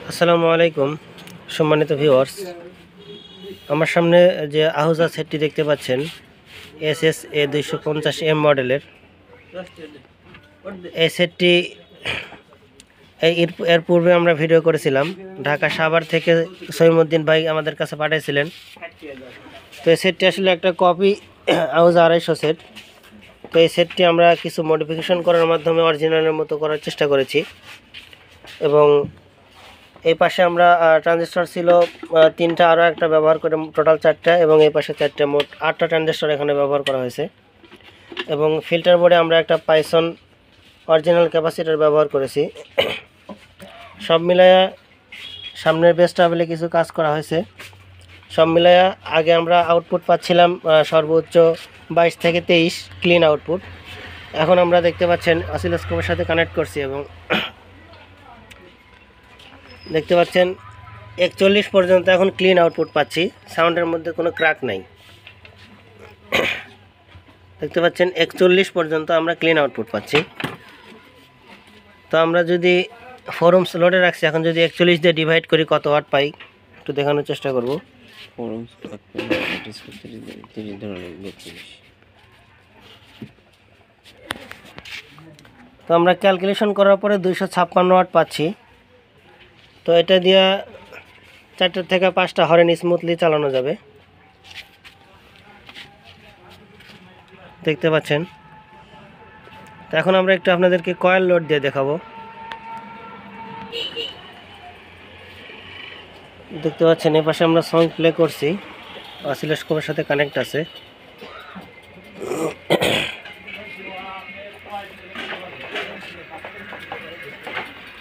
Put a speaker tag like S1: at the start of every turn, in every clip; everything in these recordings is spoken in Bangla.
S1: আসসালামু আলাইকুম সম্মানিত ভিউয়ার্স, আমার সামনে যে আহুজা সেটটি দেখতে পাচ্ছেন SSA 250M মডেলের এই সেটটি এর পূর্বে আমরা ভিডিও করেছিলাম। ঢাকা সাভার থেকে সৈমুদ্দিন ভাই আমাদের কাছে পাঠিয়েছিলেন। তো এই সেটটি আসলে একটা কপি আহুজা 250 সেট। তো এই সেটটি আমরা কিছু মডিফিকেশন করার মাধ্যমে অরিজিনালের মতো করার চেষ্টা করেছি। এবং এই পাশে আমরা ট্রানজিস্টর ছিল 3টা, আরও একটা ব্যবহার করে টোটাল 4টা, এবং এই পাশে 4টা, মোট 8টা ট্রানজিস্টর এখানে ব্যবহার করা হয়েছে। এবং ফিল্টার বোর্ডে আমরা একটা পাইথন অরিজিনাল ক্যাপাসিটর ব্যবহার করেছি। সব মিলায়া সামনের বেস ট্রাভেলে কিছু কাজ করা হয়েছে। সব মিলায়া আগে আমরা আউটপুট পাচ্ছিলাম সর্বোচ্চ 22 থেকে 23 ক্লিন আউটপুট। এখন আমরা দেখতে পাচ্ছেন অসিলোস্কোপের সাথে কানেক্ট করছি এবং দেখতে পাচ্ছেন 41 পর্যন্ত এখন ক্লিন আউটপুট পাচ্ছি। সাউন্ডের মধ্যে কোনো ক্র্যাক নাই। দেখতে পাচ্ছেন 41 পর্যন্ত আমরা ক্লিন আউটপুট পাচ্ছি। তো আমরা যদি ফোরমস লোডে রাখছি, এখন যদি 41 দিয়ে ডিভাইড করি কত ওয়াট পাই একটু দেখানোর চেষ্টা করব। তো আমরা ক্যালকুলেশন করার পরে 256 ওয়াট পাচ্ছি। তো এটা দিয়ে 4টা থেকে 5টা হরেন স্মুথলি চালানো যাবে। দেখতে পাচ্ছেন। তো এখন আমরা একটু আপনাদেরকে কয়েল লোড দিয়ে দেখাবো। দেখতে পাচ্ছেন এই পাশে আমরা সং প্লে করছি, অসিলোস্কোপের সাথে কানেক্ট আছে।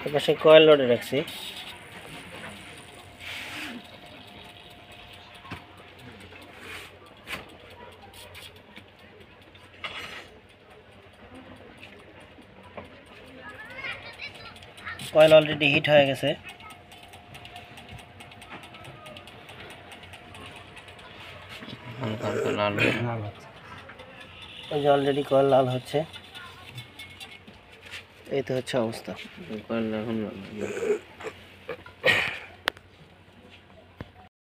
S1: এই পাশে কয়েল লোডে রাখছি। কয়েল অলরেডি হিট হয়ে গেছে। অলরেডি কয়েল লাল হচ্ছে। এই তো হচ্ছে অবস্থা।